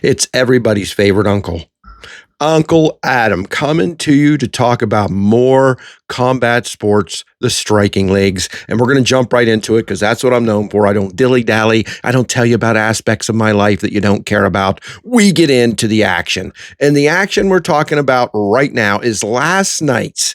It's everybody's favorite uncle. Uncle Adam coming to you to talk about more combat sports, the striking leagues. And we're going to jump right into it because that's what I'm known for. I don't dilly dally. I don't tell you about aspects of my life that you don't care about. We get into the action. And the action we're talking about right now is last night's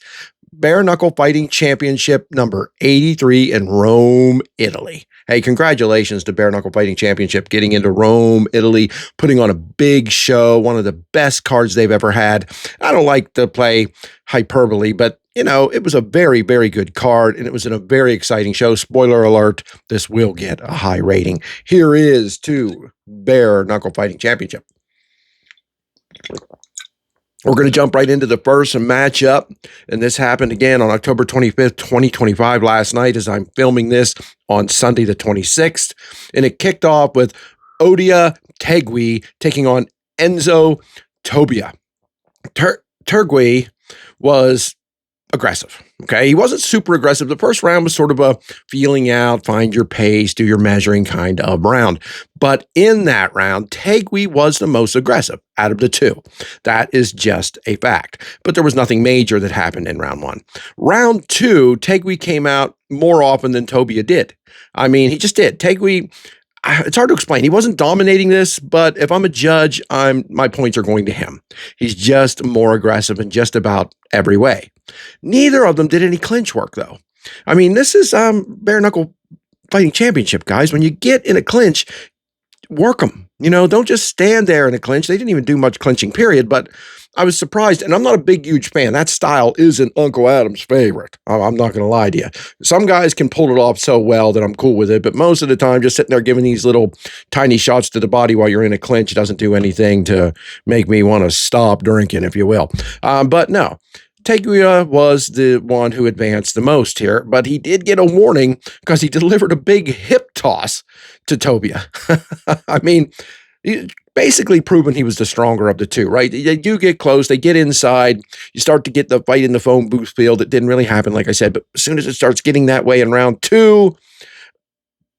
Bare Knuckle Fighting Championship number 83 in Rome, Italy. Hey, congratulations to Bare Knuckle Fighting Championship getting into Rome, Italy, putting on a big show, one of the best cards they've ever had. I don't like to play hyperbole, but it was a very, very good card, and it was in a very exciting show. Spoiler alert, this will get a high rating. Here is to Bare Knuckle Fighting Championship. We're going to jump right into the first matchup, and this happened again on October 25th, 2025, last night as I'm filming this on Sunday the 26th, and it kicked off with Odia Tegui taking on Enzo Tobia. Tegui was aggressive. Okay. He wasn't super aggressive. The first round was sort of a feeling out, find your pace, do your measuring kind of round. But in that round, Tegui was the most aggressive out of the two. That is just a fact. But there was nothing major that happened in round one. Round two, Tegui came out more often than Tobia did. I mean, he just did. Tegui, it's hard to explain. He wasn't dominating this, but if I'm a judge, my points are going to him. He's just more aggressive in just about every way. Neither of them did any clinch work, though. I mean, this is Bare Knuckle Fighting Championship, guys. When you get in a clinch, work them. Don't just stand there in a clinch. They didn't even do much clinching, period. But I was surprised, and I'm not a big, huge fan. That style isn't Uncle Adam's favorite. I'm not going to lie to you. Some guys can pull it off so well that I'm cool with it, but most of the time, just sitting there giving these little tiny shots to the body while you're in a clinch doesn't do anything to make me want to stop drinking, if you will. But no. Tegui was the one who advanced the most here, but he did get a warning because he delivered a big hip toss to Tobia. I mean, basically proving he was the stronger of the two, right? They do get close. They get inside. You start to get the fight in the phone booth field. It didn't really happen, like I said, but as soon as it starts getting that way in round two,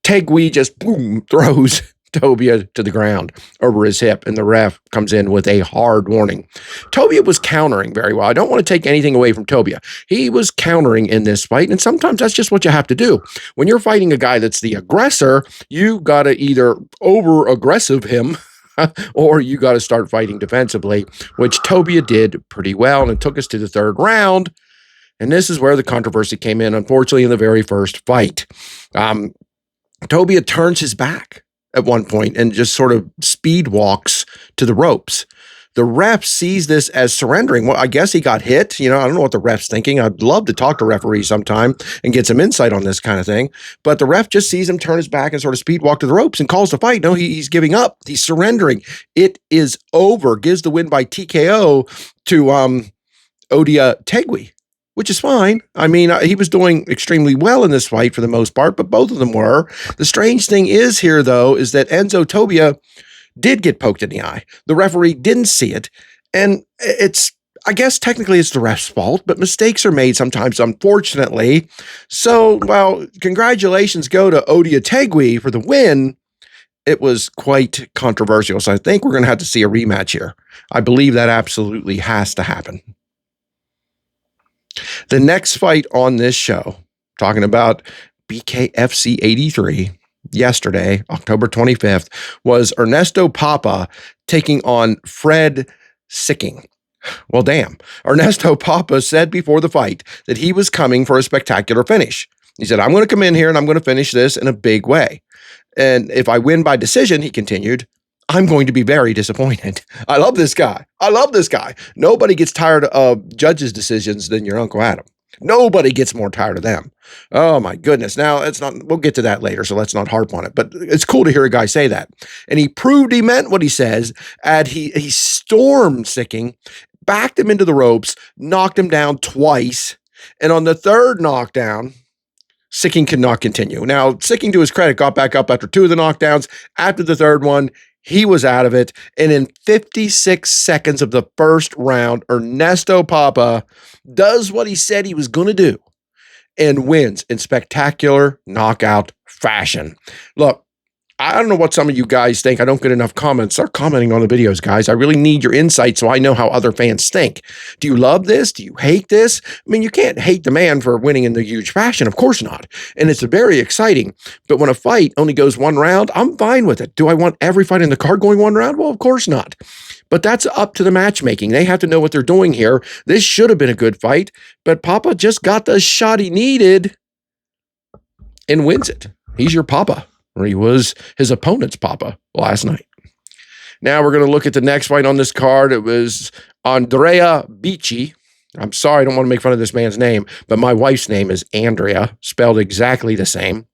Tegui just boom, throws Tobia to the ground over his hip, and the ref comes in with a hard warning. Tobia was countering very well. I don't want to take anything away from Tobia. He was countering in this fight, and sometimes that's just what you have to do. When you're fighting a guy that's the aggressor, you got to either over-aggressive him or you got to start fighting defensively, which Tobia did pretty well, and it took us to the third round, and this is where the controversy came in, unfortunately, in the very first fight. Tobia turns his back at one point and just sort of speed walks to the ropes. The ref sees this as surrendering. Well, I guess he got hit. I don't know what the ref's thinking. I'd love to talk to referees sometime and get some insight on this kind of thing. But the ref just sees him turn his back and sort of speed walk to the ropes and calls the fight. No, he's giving up. He's surrendering. It is over. Gives the win by TKO to Odia Tegui, which is fine. I mean, he was doing extremely well in this fight for the most part, but both of them were. The strange thing is here, though, is that Enzo Tobia did get poked in the eye. The referee didn't see it, and I guess technically it's the ref's fault, but mistakes are made sometimes, unfortunately. So, well, congratulations go to Odia Tegui for the win. It was quite controversial, so I think we're going to have to see a rematch here. I believe that absolutely has to happen. The next fight on this show, talking about BKFC 83, yesterday, October 25th, was Ernesto Papa taking on Fred Sicking. Well, damn. Ernesto Papa said before the fight that he was coming for a spectacular finish. He said, I'm going to come in here and I'm going to finish this in a big way. And if I win by decision, he continued, I'm going to be very disappointed. I love this guy. Nobody gets tired of judges' decisions than your Uncle Adam. Nobody gets more tired of them. Oh my goodness. Now we'll get to that later, so let's not harp on it. But it's cool to hear a guy say that. And he proved he meant what he says, and he stormed Sicking, backed him into the ropes, knocked him down twice. And on the third knockdown, Sicking could not continue. Now, Sicking, to his credit, got back up after two of the knockdowns. After the third one, he was out of it. And in 56 seconds of the first round, Ernesto Papa does what he said he was going to do and wins in spectacular knockout fashion. Look, I don't know what some of you guys think. I don't get enough comments. Start commenting on the videos, guys. I really need your insight so I know how other fans think. Do you love this? Do you hate this? I mean, you can't hate the man for winning in the huge fashion. Of course not. And it's very exciting. But when a fight only goes one round, I'm fine with it. Do I want every fight in the card going one round? Well, of course not. But that's up to the matchmaking. They have to know what they're doing here. This should have been a good fight, but Papa just got the shot he needed and wins it. He's your Papa. Or he was his opponent's Papa last night. Now we're going to look at the next fight on this card. It was Andrea Bici. I'm sorry, I don't want to make fun of this man's name, but my wife's name is Andrea, spelled exactly the same.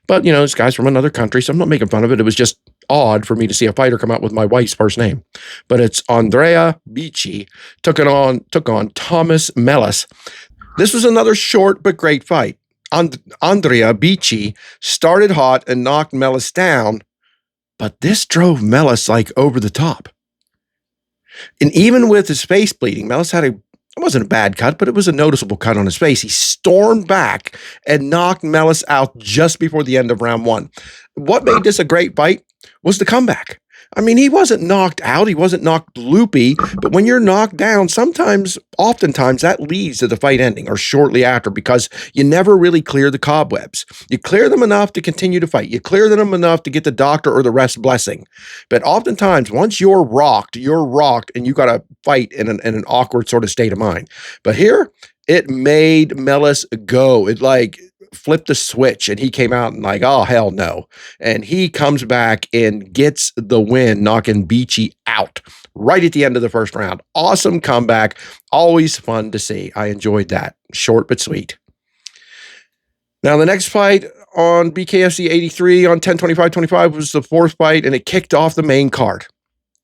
But, you know, this guy's from another country, so I'm not making fun of it. It was just odd for me to see a fighter come out with my wife's first name. But it's Andrea Bici took on Thomas Mellis. This was another short but great fight. Andrea Bici started hot and knocked Mellis down, but this drove Mellis like over the top. And even with his face bleeding, Mellis had it wasn't a bad cut, but it was a noticeable cut on his face. He stormed back and knocked Mellis out just before the end of round one. What made this a great fight was the comeback. I mean, he wasn't knocked out. He wasn't knocked loopy. But when you're knocked down, oftentimes, that leads to the fight ending or shortly after because you never really clear the cobwebs. You clear them enough to continue to fight. You clear them enough to get the doctor or the ref's blessing. But oftentimes, once you're rocked, and you got to fight in an awkward sort of state of mind. But here, it made Mellis go. It flipped the switch and he came out and oh, hell no. And he comes back and gets the win, knocking Bici out right at the end of the first round. Awesome comeback. Always fun to see. I enjoyed that. Short but sweet. Now, the next fight on BKFC 83 on 10/25/25 was the fourth fight, and it kicked off the main card.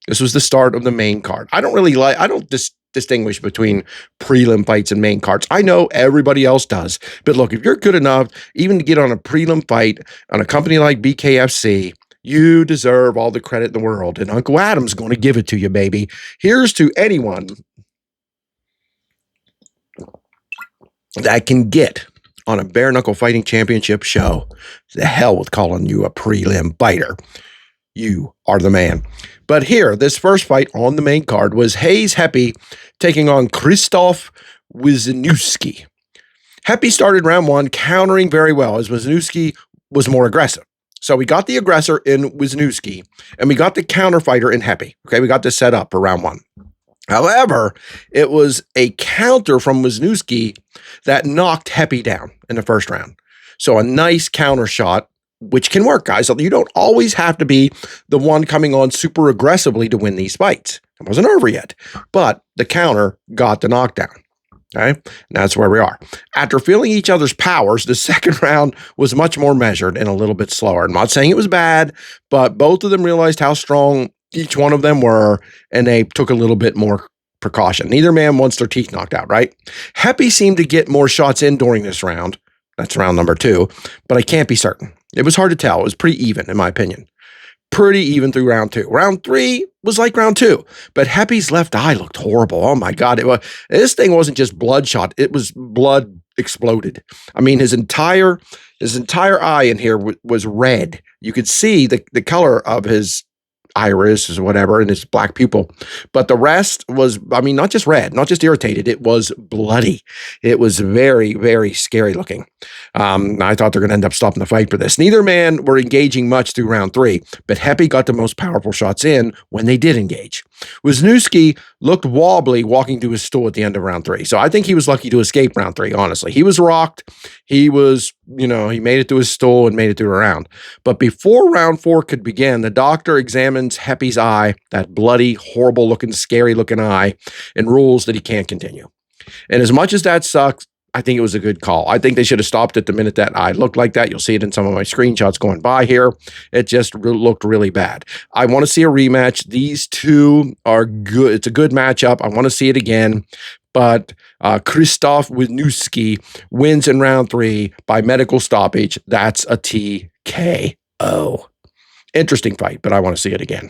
This was the start of the main card. I don't distinguish between prelim fights and main cards. I know everybody else does. But look, if you're good enough even to get on a prelim fight on a company like BKFC, you deserve all the credit in the world. And Uncle Adam's going to give it to you, baby. Here's to anyone that can get on a bare knuckle fighting championship show. The hell with calling you a prelim fighter. You are the man. But here, this first fight on the main card was Hayes Heppy taking on Krzysztof Wisniewski. Heppy started round one countering very well as Wisniewski was more aggressive. So we got the aggressor in Wisniewski and we got the counter fighter in Heppy. Okay, we got this set up for round one. However, it was a counter from Wisniewski that knocked Heppy down in the first round. So a nice counter shot, which can work, guys. You don't always have to be the one coming on super aggressively to win these fights. It wasn't over yet, but the counter got the knockdown. Okay, and that's where we are. After feeling each other's powers, the second round was much more measured and a little bit slower. I'm not saying it was bad, but both of them realized how strong each one of them were, and they took a little bit more precaution. Neither man wants their teeth knocked out, right? Heppy seemed to get more shots in during this round. That's round number 2, but I can't be certain. It was hard to tell. It was pretty even, in my opinion. Pretty even through round 2. Round 3 was like round 2, but Heppy's left eye looked horrible. Oh my God. This thing wasn't just bloodshot. It was blood exploded. I mean, his entire eye in here was red. You could see the color of his iris or whatever and his black pupil, but the rest was, not just red, not just irritated, it was bloody. It was very, very scary looking. I thought they're going to end up stopping the fight for this. Neither man were engaging much through round 3, but Heppy got the most powerful shots in when they did engage. Wisniewski looked wobbly walking to his stool at the end of round 3. So I think he was lucky to escape round 3, honestly. He was rocked. He was, he made it to his stool and made it through a round. But before round 4 could begin, the doctor examines Heppy's eye, that bloody, horrible looking, scary looking eye, and rules that he can't continue. And as much as that sucks, I think it was a good call. I think they should have stopped it the minute that eye looked like that. You'll see it in some of my screenshots going by here. It just looked really bad. I want to see a rematch. These two are good. It's a good matchup. I want to see it again. But Krzysztof Wisniewski wins in round 3 by medical stoppage. That's a TKO. Interesting fight, but I want to see it again.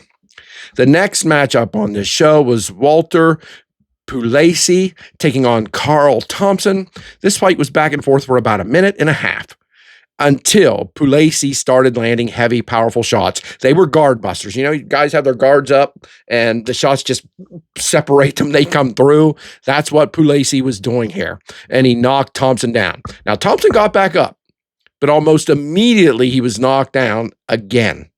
The next matchup on this show was Walter Pulacy taking on Carl Thompson. This fight was back and forth for about a minute and a half. until Pulacy started landing heavy, powerful shots. They were guard busters. You know, guys have their guards up and the shots just separate them. They come through. That's what Pulacy was doing here. And he knocked Thompson down. Now, Thompson got back up, but almost immediately he was knocked down again.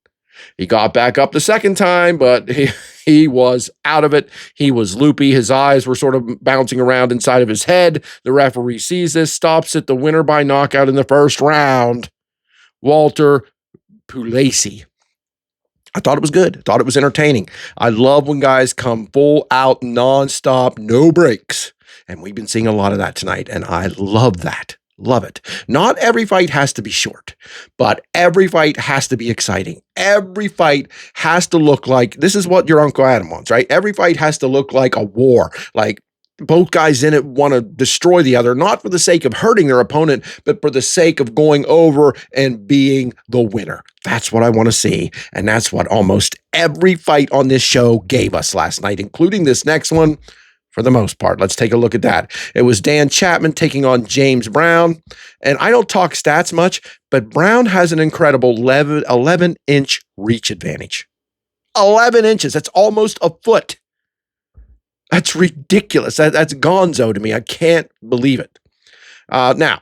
He got back up the second time, but he was out of it. He was loopy. His eyes were sort of bouncing around inside of his head. The referee sees this, stops it. The winner by knockout in the first round, Walter Pulacy. I thought it was good. I thought it was entertaining. I love when guys come full out, nonstop, no breaks. And we've been seeing a lot of that tonight, and I love that. Love it. Not every fight has to be short, but every fight has to be exciting. Every fight has to look like, this is what your Uncle Adam wants, right? Every fight has to look like a war. Like both guys in it want to destroy the other, not for the sake of hurting their opponent, but for the sake of going over and being the winner. That's what I want to see. And that's what almost every fight on this show gave us last night, including this next one. For the most part. Let's take a look at that. It was Dan Chapman taking on James Brown. And I don't talk stats much, but Brown has an incredible 11-inch reach advantage. 11 inches. That's almost a foot. That's ridiculous. That's gonzo to me. I can't believe it. Now,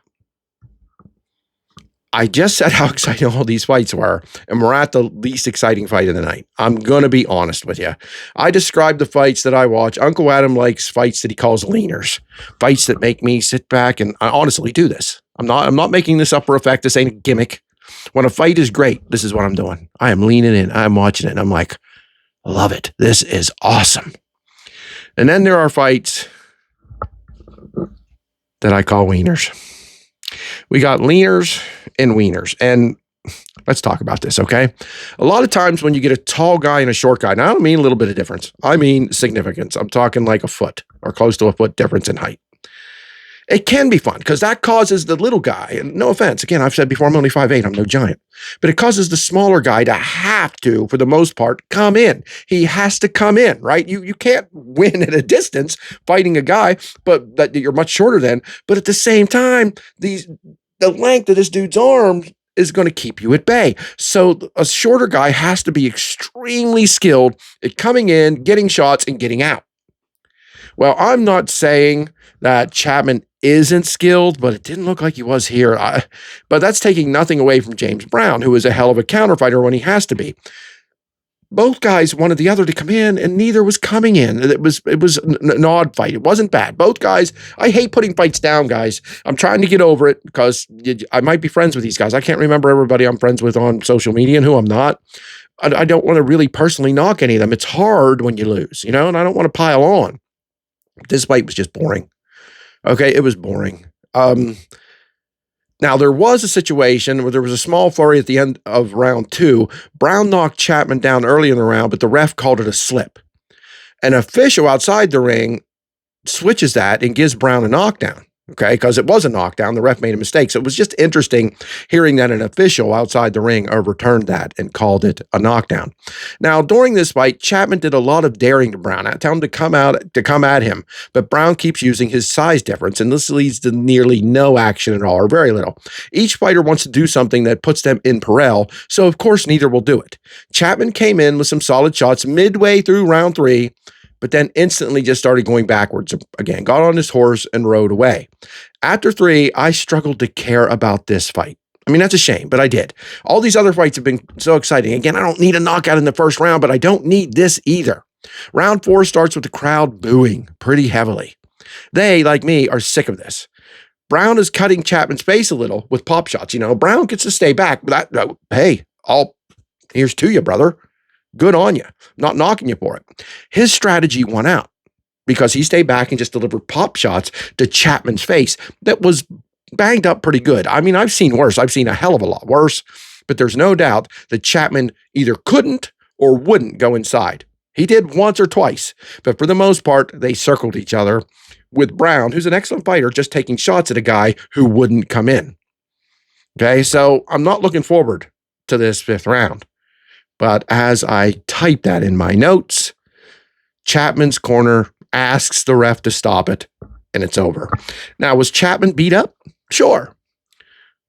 I just said how exciting all these fights were, and we're at the least exciting fight of the night. I'm going to be honest with you. I describe the fights that I watch. Uncle Adam likes fights that he calls leaners, fights that make me sit back, and I honestly do this. I'm not making this up for effect. This ain't a gimmick. When a fight is great, this is what I'm doing. I am leaning in. I'm watching it, and I'm like, I love it. This is awesome. And then there are fights that I call wieners. We got leaners and wieners. And let's talk about this, okay? A lot of times when you get a tall guy and a short guy, now I don't mean a little bit of difference. I mean significance. I'm talking like a foot or close to a foot difference in height. It can be fun because that causes the little guy, and no offense, again, I've said before, I'm only 5'8", I'm no giant, but it causes the smaller guy to have to, for the most part, come in. He has to come in, right? You can't win at a distance fighting a guy but that you're much shorter than, but at the same time, the length of this dude's arm is going to keep you at bay. So a shorter guy has to be extremely skilled at coming in, getting shots, and getting out. Well, I'm not saying that Chapman isn't skilled, but it didn't look like he was here. But that's taking nothing away from James Brown, who is a hell of a counterfighter when he has to be. Both guys wanted the other to come in, and neither was coming in. It was an odd fight. It wasn't bad. Both guys, I hate putting fights down, guys. I'm trying to get over it because I might be friends with these guys. I can't remember everybody I'm friends with on social media and who I'm not. I don't want to really personally knock any of them. It's hard when you lose, and I don't want to pile on. This fight was just boring. Okay, it was boring. Now, there was a situation where there was a small flurry at the end of round 2. Brown knocked Chapman down early in the round, but the ref called it a slip. An official outside the ring switches that and gives Brown a knockdown. Okay, because it was a knockdown. The ref made a mistake. So it was just interesting hearing that an official outside the ring overturned that and called it a knockdown. Now, during this fight, Chapman did a lot of daring to Brown. I tell him to come at him, but Brown keeps using his size difference, and this leads to nearly no action at all, or very little. Each fighter wants to do something that puts them in peril, so of course neither will do it. Chapman came in with some solid shots midway through round 3, but then instantly just started going backwards again, got on his horse and rode away. After 3, I struggled to care about this fight. I mean, that's a shame, but I did. All these other fights have been so exciting. Again, I don't need a knockout in the first round, but I don't need this either. Round 4 starts with the crowd booing pretty heavily. They, like me, are sick of this. Brown is cutting Chapman's face a little with pop shots. Brown gets to stay back, but hey, here's to you, brother. Good on you. Not knocking you for it. His strategy won out because he stayed back and just delivered pop shots to Chapman's face that was banged up pretty good. I mean, I've seen worse. I've seen a hell of a lot worse, but there's no doubt that Chapman either couldn't or wouldn't go inside. He did once or twice, but for the most part, they circled each other with Brown, who's an excellent fighter, just taking shots at a guy who wouldn't come in. Okay, so I'm not looking forward to this 5th round. But as I type that in my notes, Chapman's corner asks the ref to stop it, and it's over. Now, was Chapman beat up? Sure.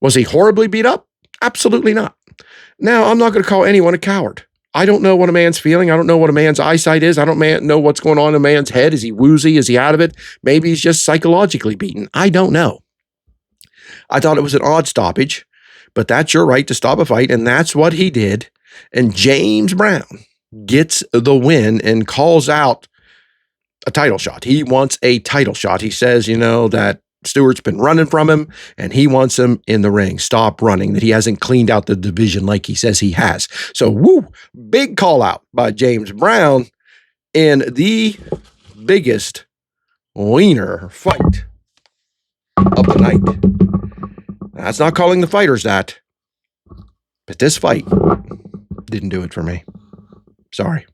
Was he horribly beat up? Absolutely not. Now, I'm not going to call anyone a coward. I don't know what a man's feeling. I don't know what a man's eyesight is. I don't know what's going on in a man's head. Is he woozy? Is he out of it? Maybe he's just psychologically beaten. I don't know. I thought it was an odd stoppage, but that's your right to stop a fight, and that's what he did. And James Brown gets the win and calls out a title shot. He wants a title shot. He says, that Stewart's been running from him and he wants him in the ring. Stop running, that he hasn't cleaned out the division like he says he has. So, big call out by James Brown in the biggest wiener fight of the night. That's not calling the fighters that, but this fight didn't do it for me. Sorry.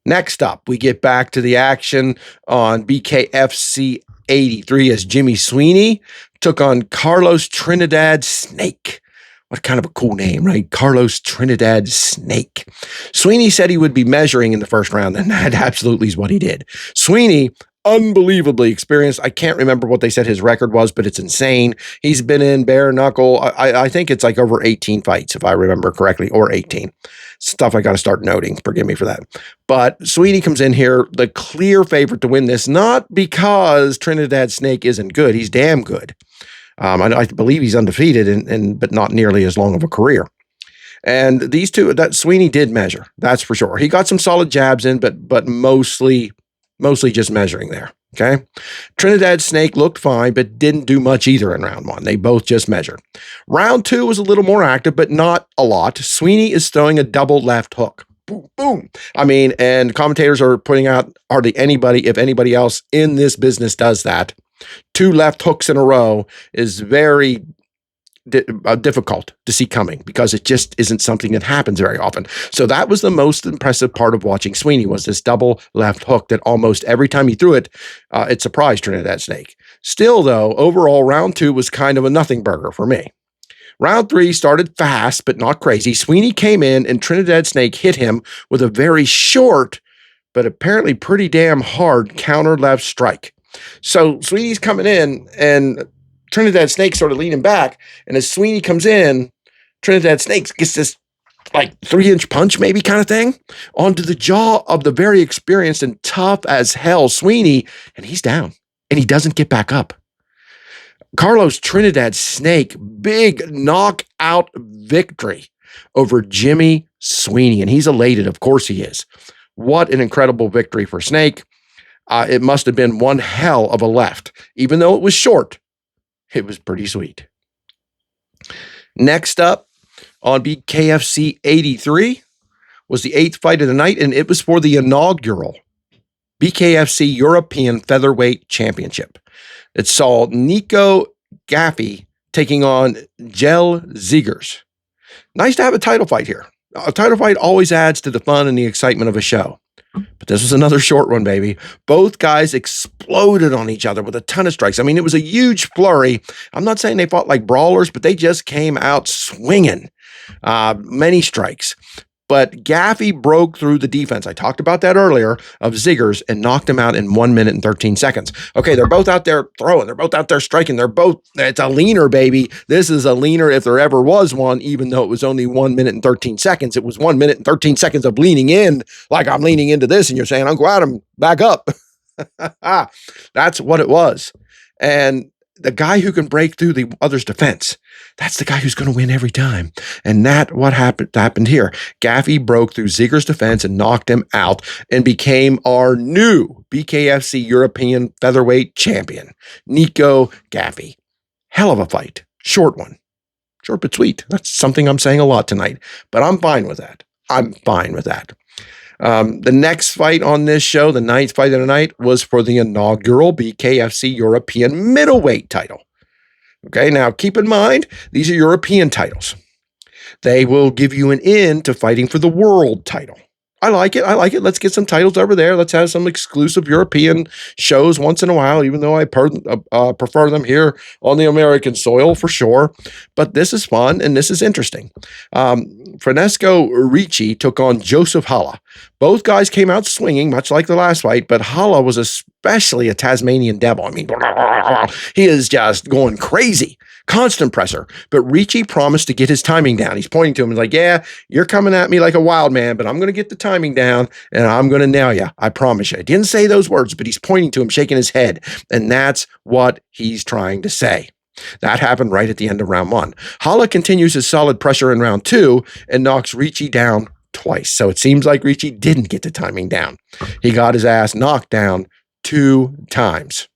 Next up, we get back to the action on BKFC 83 as Jimmy Sweeney took on Carlos Trinidad Snake. What kind of a cool name, right? Carlos Trinidad Snake. Sweeney said he would be measuring in the first round, and that absolutely is what he did. Sweeney, unbelievably experienced. I can't remember what they said his record was, but it's insane. He's been in bare knuckle. I think it's like over 18 fights, if I remember correctly, or 18. Stuff I got to start noting. Forgive me for that. But Sweeney comes in here, the clear favorite to win this, not because Trinidad Snake isn't good. He's damn good. I believe he's undefeated, but not nearly as long of a career. And these two, that Sweeney did measure, that's for sure. He got some solid jabs in, but mostly just measuring there. Okay. Trinidad Snake looked fine, but didn't do much either in round one. They both just measured. Round two was a little more active, but not a lot. Sweeney is throwing a double left hook. Boom, boom. And commentators are putting out hardly anybody, if anybody else in this business does that. 2 left hooks in a row is very difficult to see coming because it just isn't something that happens very often. So that was the most impressive part of watching Sweeney, was this double left hook that almost every time he threw it, it surprised Trinidad Snake. Still, though, overall, round 2 was kind of a nothing burger for me. Round 3 started fast, but not crazy. Sweeney came in and Trinidad Snake hit him with a very short, but apparently pretty damn hard counter left strike. So Sweeney's coming in and Trinidad Snake sort of leaning back. And as Sweeney comes in, Trinidad Snake gets this like 3-inch punch maybe kind of thing onto the jaw of the very experienced and tough as hell Sweeney. And he's down and he doesn't get back up. Carlos Trinidad Snake, big knockout victory over Jimmy Sweeney. And he's elated. Of course he is. What an incredible victory for Snake. It must have been one hell of a left. Even though it was short, it was pretty sweet. Next up on BKFC 83 was the 8th fight of the night, and it was for the inaugural BKFC European Featherweight Championship. It saw Nico Gaffey taking on Jel Zegers. Nice to have a title fight here. A title fight always adds to the fun and the excitement of a show. But this was another short one, baby. Both guys exploded on each other with a ton of strikes. It was a huge flurry. I'm not saying they fought like brawlers, but they just came out swinging. Many strikes. But Gaffey broke through the defense. I talked about that earlier of Zegers and knocked him out in 1 minute and 13 seconds. Okay, they're both out there throwing. They're both out there striking. It's a leaner, baby. This is a leaner if there ever was one, even though it was only 1 minute and 13 seconds. It was 1 minute and 13 seconds of leaning in, like I'm leaning into this, and you're saying, Uncle Adam, back up. That's what it was. And the guy who can break through the other's defense, that's the guy who's going to win every time. And that what happened here. Gaffey broke through Zegers' defense and knocked him out and became our new BKFC European Featherweight Champion, Nico Gaffey. Hell of a fight. Short one. Short but sweet. That's something I'm saying a lot tonight, but I'm fine with that. The next fight on this show, the 9th fight of the night, was for the inaugural BKFC European middleweight title. Okay, now keep in mind, these are European titles. They will give you an in to fighting for the world title. I like it. Let's get some titles over there. Let's have some exclusive European shows once in a while, even though I prefer them here on the American soil for sure. But this is fun and this is interesting. Francesco Ricci took on Joseph Halla. Both guys came out swinging, much like the last fight, but Halla was especially a Tasmanian devil. He is just going crazy Constant pressure. But Ricci promised to get his timing down. He's pointing to him. He's like, yeah, you're coming at me like a wild man, but I'm going to get the timing down and I'm going to nail you. I promise you. He didn't say those words, but he's pointing to him, shaking his head. And that's what he's trying to say. That happened right at the end of round 1. Hala continues his solid pressure in round 2 and knocks Ricci down twice. So it seems like Ricci didn't get the timing down. He got his ass knocked down 2 times.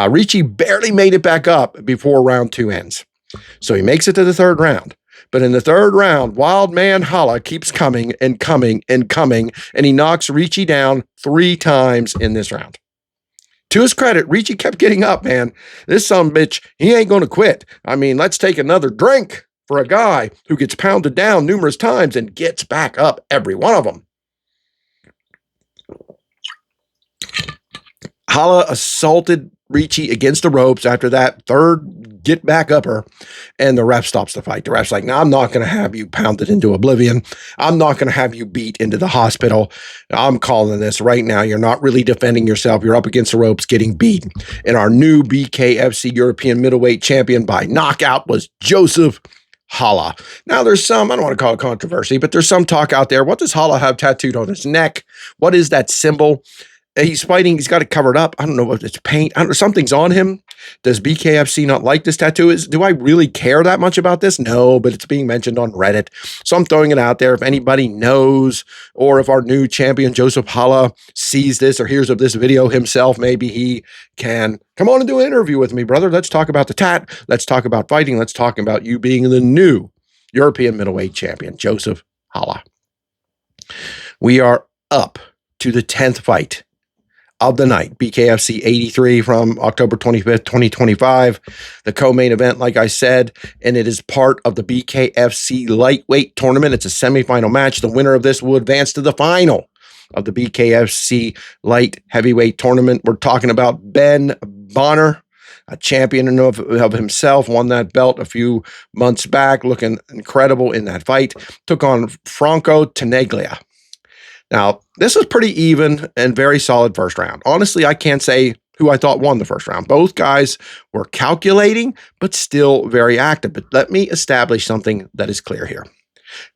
Ricci barely made it back up before round 2 ends. So he makes it to the 3rd round. But in the 3rd round, Wild Man Hala keeps coming and coming and coming, and he knocks Ricci down 3 times in this round. To his credit, Ricci kept getting up, man. This sumbitch, he ain't going to quit. I mean, let's take another drink for a guy who gets pounded down numerous times and gets back up every one of them. Hala assaulted Ricci against the ropes after that 3rd get back upper, and the ref stops the fight. The ref's like, no, I'm not going to have you pounded into oblivion. I'm not going to have you beat into the hospital. I'm calling this right now. You're not really defending yourself. You're up against the ropes getting beat. And our new BKFC European middleweight champion by knockout was Joseph Hala. Now there's some, I don't want to call it controversy, but there's some talk out there. What does Hala have tattooed on his neck? What is that symbol? He's fighting. He's got it covered up. I don't know if it's paint. I don't know. Something's on him. Does BKFC not like this tattoo? Do I really care that much about this? No, but it's being mentioned on Reddit. So I'm throwing it out there. If anybody knows, or if our new champion, Joseph Hala, sees this or hears of this video himself, maybe he can come on and do an interview with me, brother. Let's talk about the tat. Let's talk about fighting. Let's talk about you being the new European middleweight champion, Joseph Hala. We are up to the 10th fight of the night, BKFC 83 from October 25th, 2025, the co-main event, like I said, and it is part of the BKFC lightweight tournament. It's a semifinal match. The winner of this will advance to the final of the BKFC light heavyweight tournament. We're talking about Ben Bonner, a champion of himself, won that belt a few months back, looking incredible in that fight, took on Franco Tenaglia. Now, this was pretty even and very solid first round. Honestly, I can't say who I thought won the first round. Both guys were calculating, but still very active. But let me establish something that is clear here.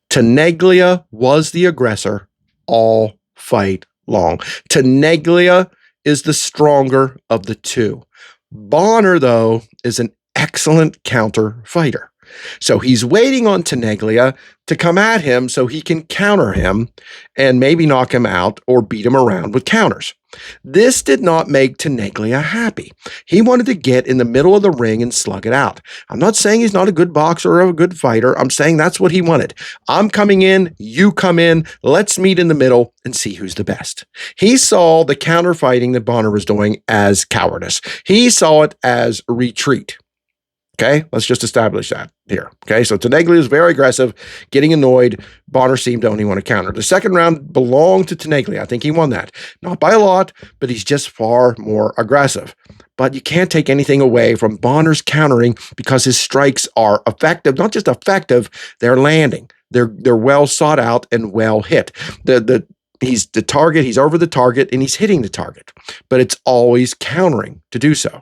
Tenaglia was the aggressor all fight long. Tenaglia is the stronger of the two. Bonner, though, is an excellent counter fighter. So he's waiting on Tenaglia to come at him so he can counter him and maybe knock him out or beat him around with counters. This did not make Tenaglia happy. He wanted to get in the middle of the ring and slug it out. I'm not saying he's not a good boxer or a good fighter. I'm saying that's what he wanted. I'm coming in, you come in, let's meet in the middle and see who's the best. He saw the counter fighting that Bonner was doing as cowardice. He saw it as retreat. Okay, let's just establish that here. Okay, so Tenaglia is very aggressive, getting annoyed. Bonner seemed to only want to counter. The second round belonged to Tenaglia. I think he won that. Not by a lot, but he's just far more aggressive. But you can't take anything away from Bonner's countering because his strikes are effective. Not just effective, they're landing. They're well sought out and well hit. He's the target, he's over the target, and he's hitting the target. But it's always countering to do so.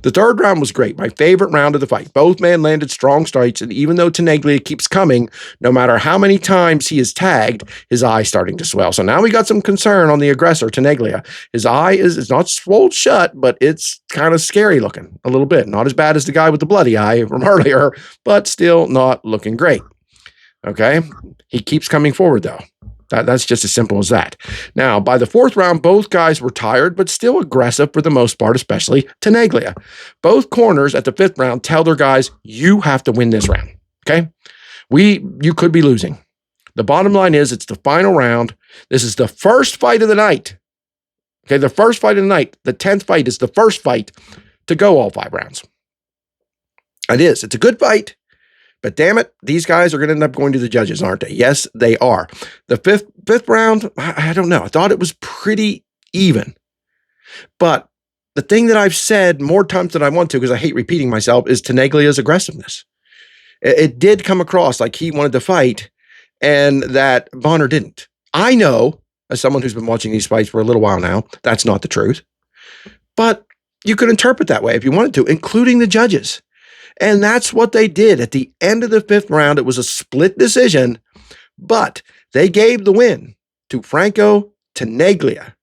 The third round was great, my favorite round of the fight. Both men landed strong strikes, and even though Tenaglia keeps coming, no matter how many times he is tagged, his eye's starting to swell. So now we got some concern on the aggressor, Tenaglia. His eye is not swollen shut, but it's kind of scary looking a little bit. Not as bad as the guy with the bloody eye from earlier, but still not looking great. Okay? He keeps coming forward, though. That's just as simple as that. Now, by the fourth round, both guys were tired, but still aggressive for the most part, especially Tenaglia. Both corners at the fifth round tell their guys, you have to win this round, okay? You could be losing. The bottom line is it's the final round. This is the first fight of the night, okay? The first fight of the night. The 10th fight is the first fight to go all 5 rounds. It is. It's a good fight. But damn it, these guys are going to end up going to the judges, aren't they? Yes, they are. The fifth round, I don't know. I thought it was pretty even. But the thing that I've said more times than I want to, because I hate repeating myself, is Tenaglia's aggressiveness. It did come across like he wanted to fight and that Bonner didn't. I know, as someone who's been watching these fights for a little while now, that's not the truth. But you could interpret that way if you wanted to, including the judges. And that's what they did. At the end of the 5th round, it was a split decision, but they gave the win to Franco Tenaglia.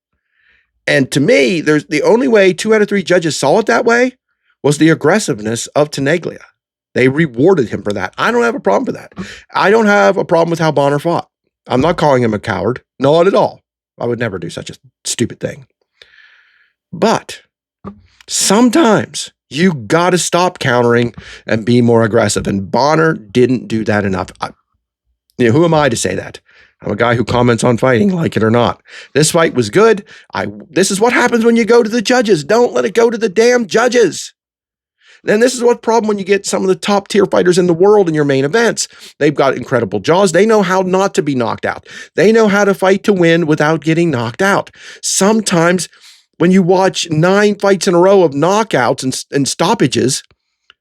And to me, there's the only way 2 out of 3 judges saw it that way was the aggressiveness of Tenaglia. They rewarded him for that. I don't have a problem with that. I don't have a problem with how Bonner fought. I'm not calling him a coward. Not at all. I would never do such a stupid thing. But sometimes you got to stop countering and be more aggressive. And Bonner didn't do that enough. Who am I to say that? I'm a guy who comments on fighting, like it or not. This fight was good. This is what happens when you go to the judges. Don't let it go to the damn judges. Then this is what problem when you get some of the top tier fighters in the world in your main events. They've got incredible jaws. They know how not to be knocked out. They know how to fight to win without getting knocked out. Sometimes when you watch 9 fights in a row of knockouts and stoppages,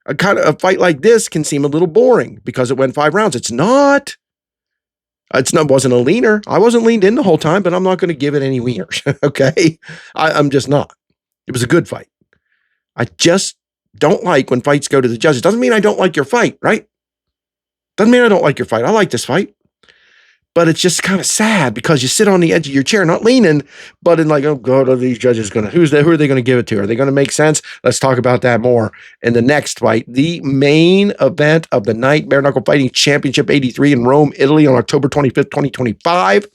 a fight like this can seem a little boring because it went 5 rounds. It's not. Wasn't a leaner. I wasn't leaned in the whole time, but I'm not going to give it any wieners. Okay. I'm just not. It was a good fight. I just don't like when fights go to the judges. Doesn't mean I don't like your fight, right? Doesn't mean I don't like your fight. I like this fight. But it's just kind of sad because you sit on the edge of your chair, not leaning, but in like, oh God, are these judges going to, who are they going to give it to? Are they going to make sense? Let's talk about that more in the next fight. The main event of the night, Bare Knuckle Fighting Championship 83 in Rome, Italy on October 25th, 2025.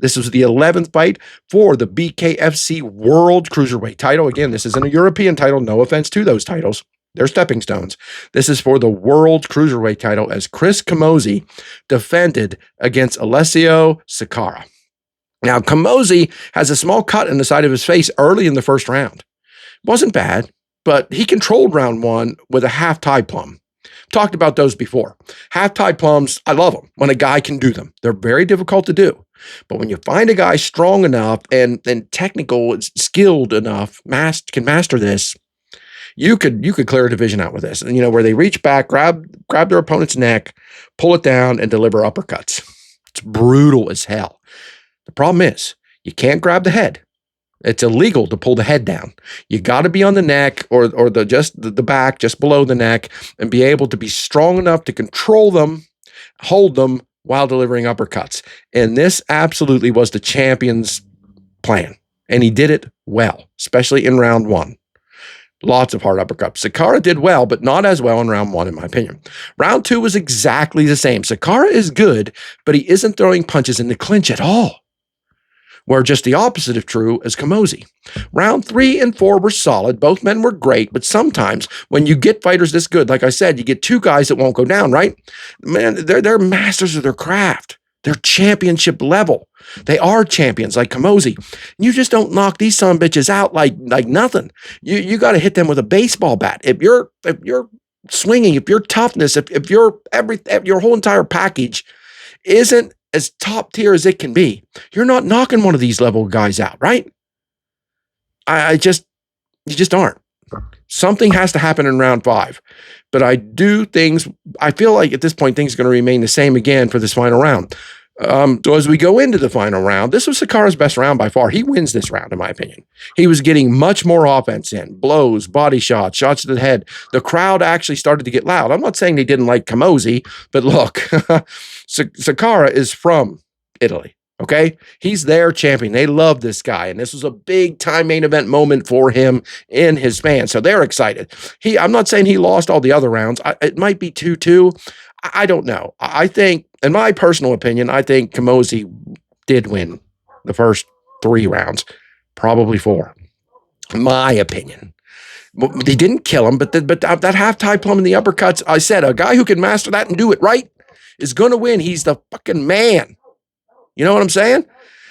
This was the 11th fight for the BKFC World Cruiserweight title. Again, this isn't a European title. No offense to those titles. They're stepping stones. This is for the World Cruiserweight title as Chris Camozzi defended against Alessio Sakara. Now, Camozzi has a small cut in the side of his face early in the first round. Wasn't bad, but he controlled round 1 with a half-tie plum. Talked about those before. Half-tie plums, I love them when a guy can do them. They're very difficult to do. But when you find a guy strong enough and technical, skilled enough, can master this, you could clear a division out with this. And, where they reach back, grab their opponent's neck, pull it down, and deliver uppercuts. It's brutal as hell. The problem is you can't grab the head. It's illegal to pull the head down. You got to be on the neck or the back, just below the neck, and be able to be strong enough to control them, hold them while delivering uppercuts. And this absolutely was the champion's plan. And he did it well, especially in round 1. Lots of hard uppercuts. Sakara did well, but not as well in round 1, in my opinion. Round 2 was exactly the same. Sakara is good, but he isn't throwing punches in the clinch at all. Where just the opposite of true as Camozzi. Round 3 and 4 were solid. Both men were great, but sometimes when you get fighters this good, like I said, you get 2 guys that won't go down, right? Man, they're masters of their craft. They're championship level. They are champions like Camozzi. You just don't knock these son-of-bitches out like nothing. You got to hit them with a baseball bat. If you're swinging, if your toughness, if your whole entire package isn't as top tier as it can be, you're not knocking one of these level guys out, right? You just aren't. Something has to happen in round 5. But I feel like at this point, things are going to remain the same again for this final round. So as we go into the final round, this was Sakara's best round by far. He wins this round, in my opinion. He was getting much more offense in. Blows, body shots, shots to the head. The crowd actually started to get loud. I'm not saying they didn't like Camozzi, but look, Sakara is from Italy. Okay, he's their champion. They love this guy, and this was a big time main event moment for him in his span. So they're excited. I'm not saying he lost all the other rounds. It might be 2-2. I don't know. I think, in my personal opinion, I think Camozzi did win the first 3 rounds, probably 4. My opinion. They didn't kill him, but that half-tie plum in the uppercuts, I said, a guy who can master that and do it right is going to win. He's the fucking man. You know what I'm saying?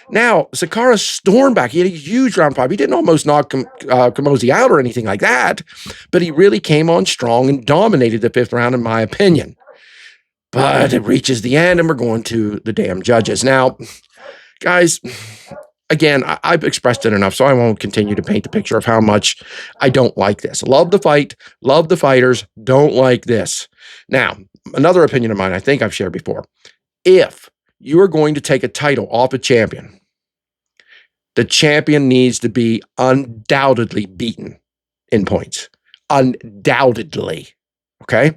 Now, Sakara stormed back. He had a huge round 5. He didn't almost knock Camozzi out or anything like that, but he really came on strong and dominated the 5th round, in my opinion. But it reaches the end, and we're going to the damn judges. Now, guys, again, I've expressed it enough, so I won't continue to paint the picture of how much I don't like this. Love the fight, love the fighters, don't like this. Now, another opinion of mine I think I've shared before. If you are going to take a title off a champion, the champion needs to be undoubtedly beaten in points. Undoubtedly. Okay.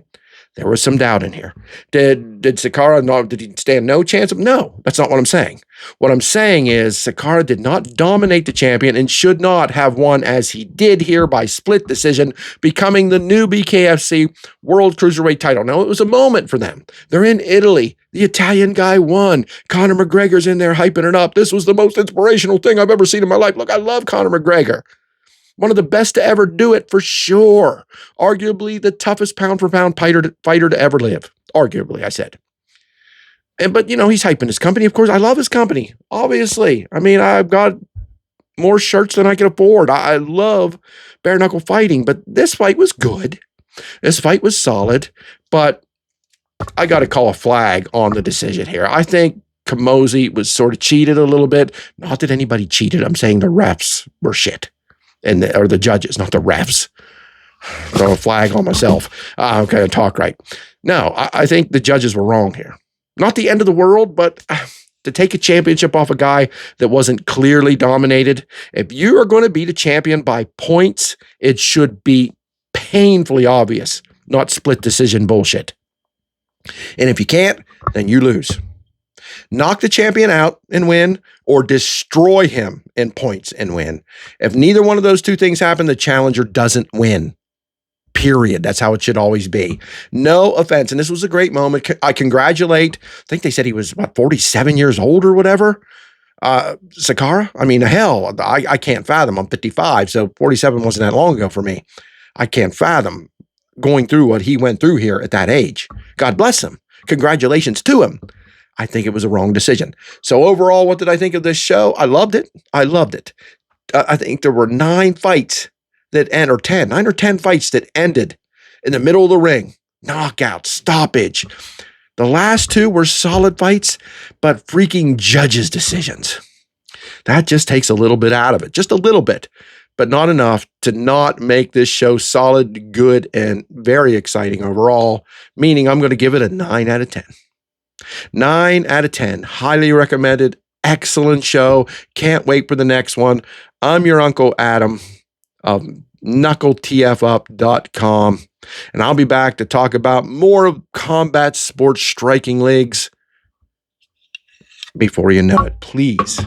There was some doubt in here. Did Sakara not, did he stand no chance? No, that's not what I'm saying. What I'm saying is Sakara did not dominate the champion and should not have won as he did here by split decision, becoming the new BKFC World Cruiserweight title. Now, it was a moment for them. They're in Italy. The Italian guy won. Conor McGregor's in there hyping it up. This was the most inspirational thing I've ever seen in my life. Look, I love Conor McGregor. One of the best to ever do it for sure. Arguably the toughest pound for pound fighter to ever live. Arguably, I said. But he's hyping his company. Of course, I love his company. Obviously. I mean, I've got more shirts than I can afford. I love bare knuckle fighting, but this fight was good. This fight was solid, but I got to call a flag on the decision here. I think Kamosi was sort of cheated a little bit. Not that anybody cheated. I'm saying the refs were shit. Or the judges, not the refs. Throw a flag on myself. I'm going to talk right. No, I think the judges were wrong here. Not the end of the world, but to take a championship off a guy that wasn't clearly dominated, if you are going to beat a champion by points, it should be painfully obvious, not split decision bullshit. And if you can't, then you lose. Knock the champion out and win, or destroy him in points and win. If neither one of those two things happen, the challenger doesn't win. Period. That's how it should always be. No offense. And this was a great moment. I congratulate, I think they said he was, 47 years old or whatever. Sakara. I mean, hell, I can't fathom. I'm 55, so 47 wasn't that long ago for me. I can't fathom going through what he went through here at that age. God bless him. Congratulations to him. I think it was a wrong decision. So overall, what did I think of this show? I loved it. I loved it. I think there were 9 fights that end, or 10, 9 or 10 fights that ended in the middle of the ring. Knockout, stoppage. The last 2 were solid fights, but freaking judges' decisions. That just takes a little bit out of it. Just a little bit, but not enough to not make this show solid, good, and very exciting overall, meaning I'm going to give it a 9 out of 10. 9 out of 10. Highly recommended. Excellent show. Can't wait for the next one. I'm your Uncle Adam of knuckletfup.com, and I'll be back to talk about more of combat sports striking leagues. Before you know it, please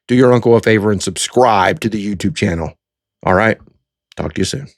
do your uncle a favor and subscribe to the YouTube channel. All right. Talk to you soon.